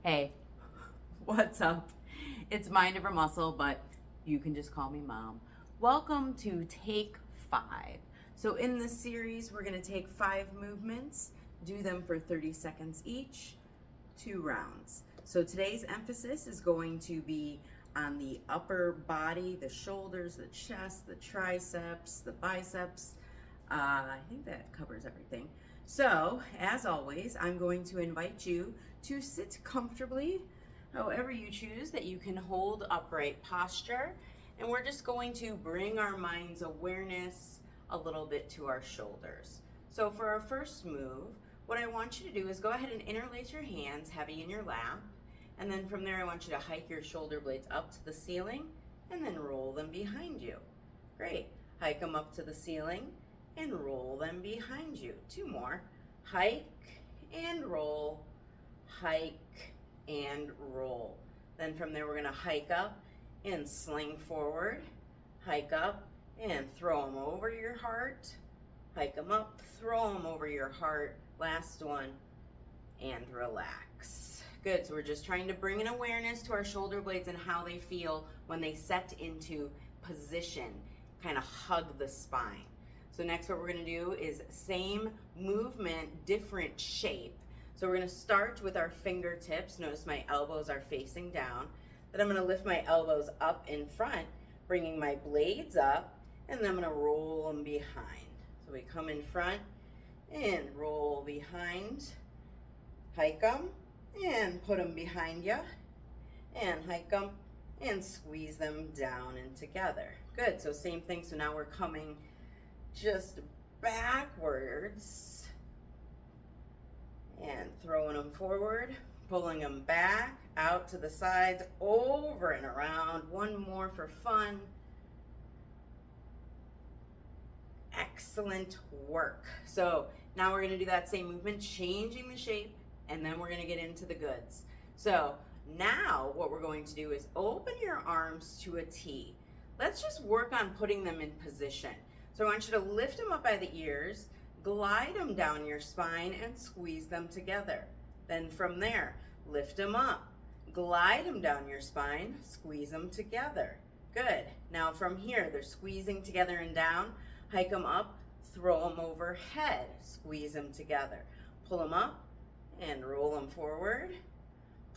Hey, what's up? It's Mind Over Muscle, but you can just call me Mom. Welcome to Take 5. So, in this series, we're going to take 5 movements, do them for 30 seconds each, 2 rounds. So, today's emphasis is going to be on the upper body, the shoulders, the chest, the triceps, the biceps. I think that covers everything. So, as always, I'm going to invite you to sit comfortably, however you choose, that you can hold upright posture. And we're just going to bring our mind's awareness a little bit to our shoulders. So, for our first move, what I want you to do is go ahead and interlace your hands heavy in your lap. And then from there, I want you to hike your shoulder blades up to the ceiling and then roll them behind you. Great. Hike them up to the ceiling and roll them behind you. 2 more. Hike and roll, hike and roll. Then from there, we're going to hike up and sling forward, hike up and throw them over your heart, hike them up, throw them over your heart. Last one, and relax. Good. So we're just trying to bring an awareness to our shoulder blades and how they feel when they set into position, kind of hug the spine. So next what we're going to do is same movement, different shape. So we're going to start with our fingertips. Notice my elbows are facing down. Then I'm going to lift my elbows up in front, bringing my blades up, and then I'm going to roll them behind. So we come in front and roll behind, hike them and put them behind you, and hike them and squeeze them down and together. Good. So same thing. So now we're coming just backwards and throwing them forward, pulling them back out to the sides, over and around. One more for fun. Excellent work. So now we're going to do that same movement, changing the shape, and then we're going to get into the goods. So now what we're going to do is open your arms to a T. Let's just work on putting them in position. So I want you to lift them up by the ears, glide them down your spine, and squeeze them together. Then from there, lift them up, glide them down your spine, squeeze them together. Good. Now from here, they're squeezing together and down. Hike them up, throw them overhead, squeeze them together. Pull them up and roll them forward.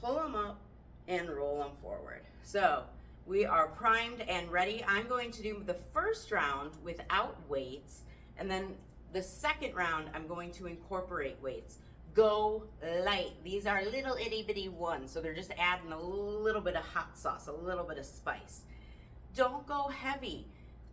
Pull them up and roll them forward. So we are primed and ready. I'm going to do the first round without weights, and then the second round I'm going to incorporate weights. Go light. These are little itty bitty ones, so they're just adding a little bit of hot sauce, a little bit of spice. Don't go heavy.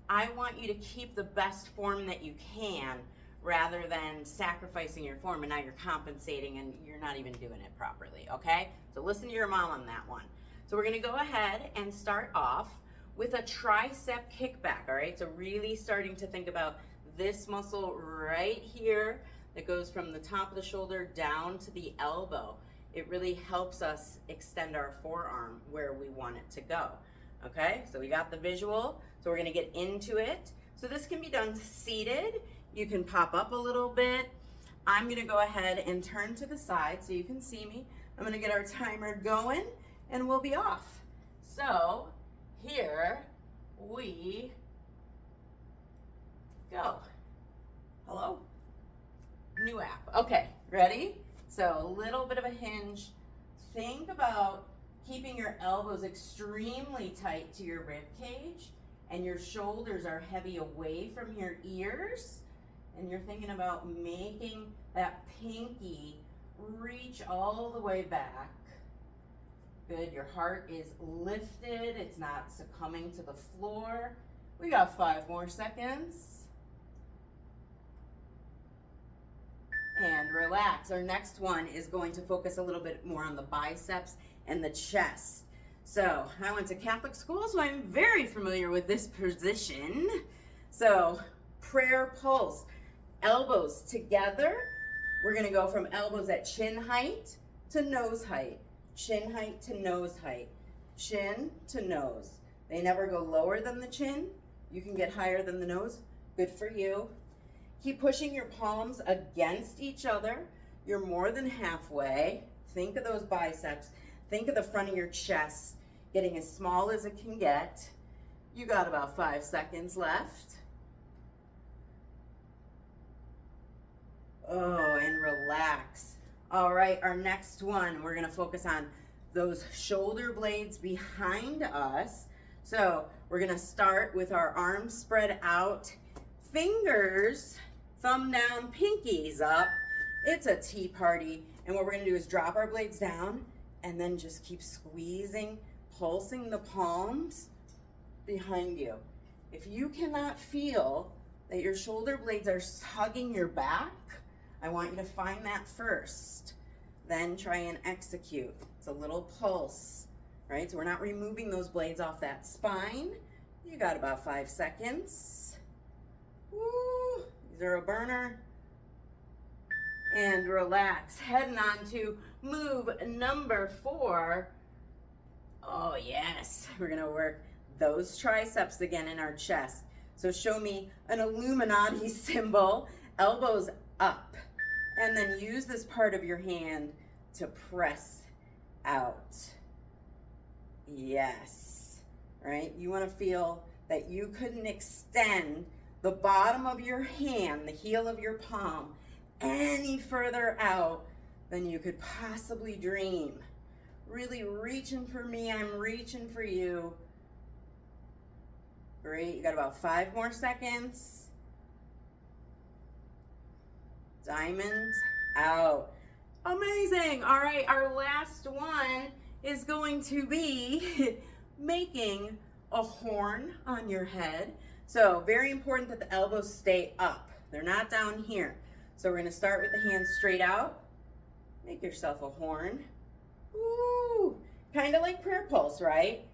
I want you to keep the best form that you can rather than sacrificing your form and now you're compensating and you're not even doing it properly, okay? So listen to your mom on that one. So we're gonna go ahead and start off with a tricep kickback, all right? So really starting to think about this muscle right here that goes from the top of the shoulder down to the elbow. It really helps us extend our forearm where we want it to go, okay? So we got the visual, so we're gonna get into it. So this can be done seated. You can pop up a little bit. I'm gonna go ahead and turn to the side so you can see me. I'm gonna get our timer going and we'll be off. So here we go. Hello? New app. Okay, ready? So a little bit of a hinge. Think about keeping your elbows extremely tight to your rib cage and your shoulders are heavy away from your ears. And you're thinking about making that pinky reach all the way back. Good, your heart is lifted, it's not succumbing to the floor. We got 5 more seconds. And relax. Our next one is going to focus a little bit more on the biceps and the chest. So I went to Catholic school, so I'm very familiar with this position. So prayer pulse, elbows together. We're gonna go from elbows at chin height to nose height. Chin height to nose height, chin to nose. They never go lower than the chin. You can get higher than the nose. Good for you. Keep pushing your palms against each other. You're more than halfway. Think of those biceps. Think of the front of your chest getting as small as it can get. You got about 5 seconds left. Oh, and relax. All right, our next one, we're gonna focus on those shoulder blades behind us. So we're gonna start with our arms spread out, fingers, thumb down, pinkies up. It's a tea party. And what we're gonna do is drop our blades down and then just keep squeezing, pulsing the palms behind you. If you cannot feel that your shoulder blades are hugging your back, I want you to find that first. Then try and execute. It's a little pulse, right? So we're not removing those blades off that spine. You got about 5 seconds. Woo, these are a burner. And relax. Heading on to move number 4. Oh yes, we're gonna work those triceps again in our chest. So show me an Illuminati symbol, elbows up, and then use this part of your hand to press out. Yes, right? You wanna feel that you couldn't extend the bottom of your hand, the heel of your palm, any further out than you could possibly dream. Really reaching for me, I'm reaching for you. Great, you got about 5 more seconds. Diamonds out. Amazing. All right, our last one is going to be making a horn on your head. So very important that the elbows stay up. They're not down here. So we're gonna start with the hands straight out. Make yourself a horn. Ooh, kind of like prayer pulse, right?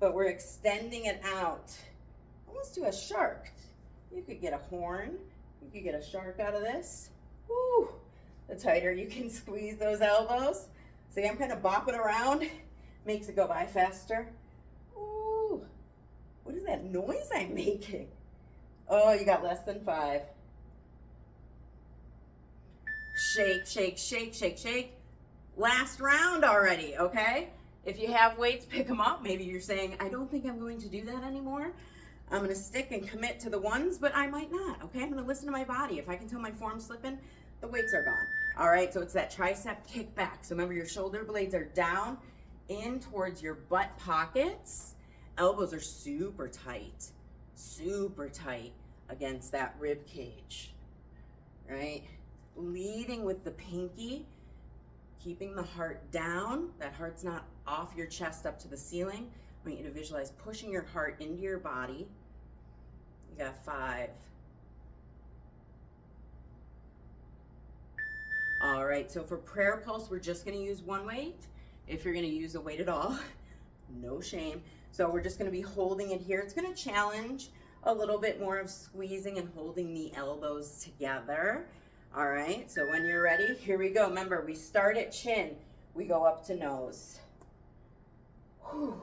But we're extending it out. Almost to a shark. You could get a horn. You could get a shark out of this. Ooh, the tighter you can squeeze those elbows. See, I'm kind of bopping around. Makes it go by faster. Ooh, what is that noise I'm making? Oh, you got less than 5. Shake, shake, shake, shake, shake. Last round already, okay? If you have weights, pick them up. Maybe you're saying, I don't think I'm going to do that anymore. I'm gonna stick and commit to the ones, but I might not, okay? I'm gonna listen to my body. If I can tell my form's slipping, the weights are gone. All right, so it's that tricep kickback. So remember, your shoulder blades are down in towards your butt pockets. Elbows are super tight against that rib cage, right? Leading with the pinky, keeping the heart down. That heart's not off your chest up to the ceiling. I want you to visualize pushing your heart into your body. You got 5. All right, so for prayer pulse, we're just gonna use one weight. If you're gonna use a weight at all, no shame. So we're just gonna be holding it here. It's gonna challenge a little bit more of squeezing and holding the elbows together. All right, so when you're ready, here we go. Remember, we start at chin, we go up to nose. Whew.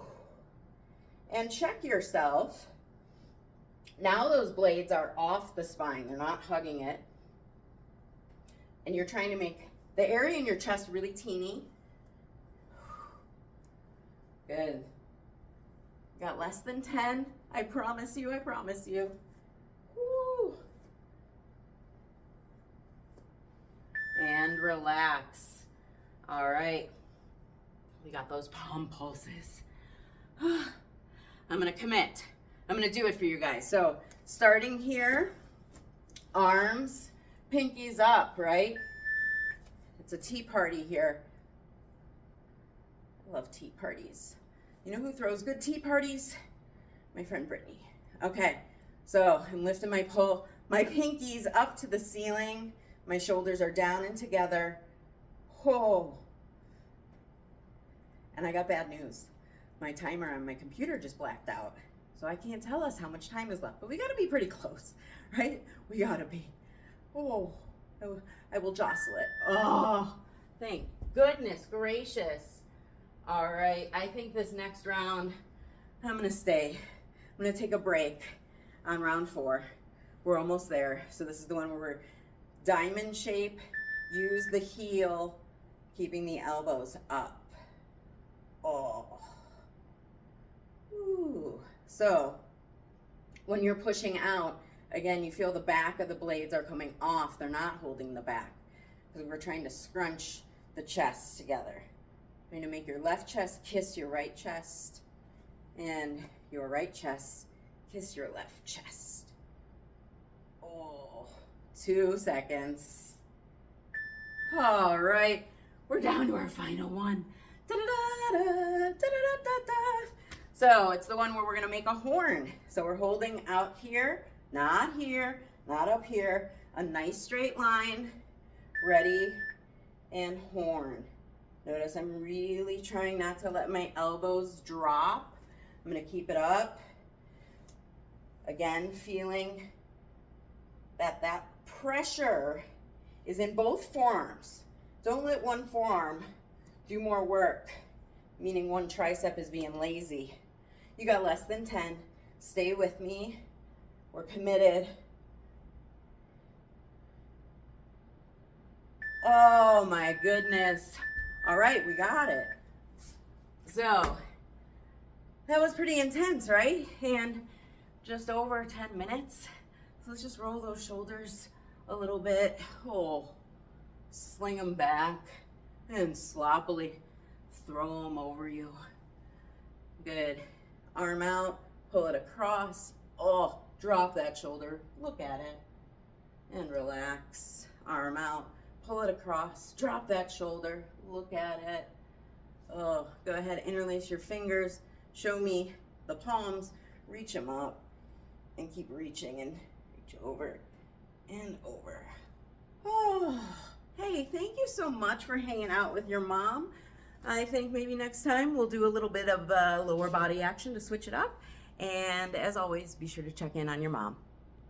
And check yourself. Now those blades are off the spine, they're not hugging it. And you're trying to make the area in your chest really teeny. Good. Got less than 10. I promise you, I promise you. Woo. And relax. All right. We got those palm pulses. I'm gonna commit. I'm gonna do it for you guys. So starting here, arms, pinkies up, right? It's a tea party here. I love tea parties. You know who throws good tea parties? My friend Brittany. Okay, so I'm lifting my pinkies up to the ceiling. My shoulders are down and together. Oh. And I got bad news. My timer on my computer just blacked out. So I can't tell us how much time is left, but we gotta be pretty close, right? We gotta be. Oh, I will jostle it. Oh, thank goodness gracious. All right, I think this next round, I'm gonna stay. I'm gonna take a break on round 4. We're almost there. So this is the one where we're diamond shape, use the heel Keeping the elbows up. Oh. Ooh. So when you're pushing out, again, you feel the back of the blades are coming off. They're not holding the back because we're trying to scrunch the chest together. You're going to make your left chest kiss your right chest and your right chest kiss your left chest. Oh, 2 seconds. All right, we're down to our final one. Da-da-da-da, da-da-da-da-da. So it's the one where we're gonna make a horn. So we're holding out here, not up here. A nice straight line, ready, and horn. Notice I'm really trying not to let my elbows drop. I'm gonna keep it up. Again, feeling that pressure is in both forearms. Don't let one forearm do more work, meaning one tricep is being lazy. You got less than 10. Stay with me. We're committed. Oh my goodness. All right, we got it. So that was pretty intense, right? And just over 10 minutes. So let's just roll those shoulders a little bit. Oh, sling them back and sloppily throw them over you. Good. Arm out, pull it across. Oh, drop that shoulder. Look at it. And relax. Arm out, pull it across. Drop that shoulder. Look at it. Oh, go ahead, interlace your fingers. Show me the palms. Reach them up and keep reaching and reach over and over. Oh, hey, thank you so much for hanging out with your mom. I think maybe next time we'll do a little bit of lower body action to switch it up. And as always, be sure to check in on your mom.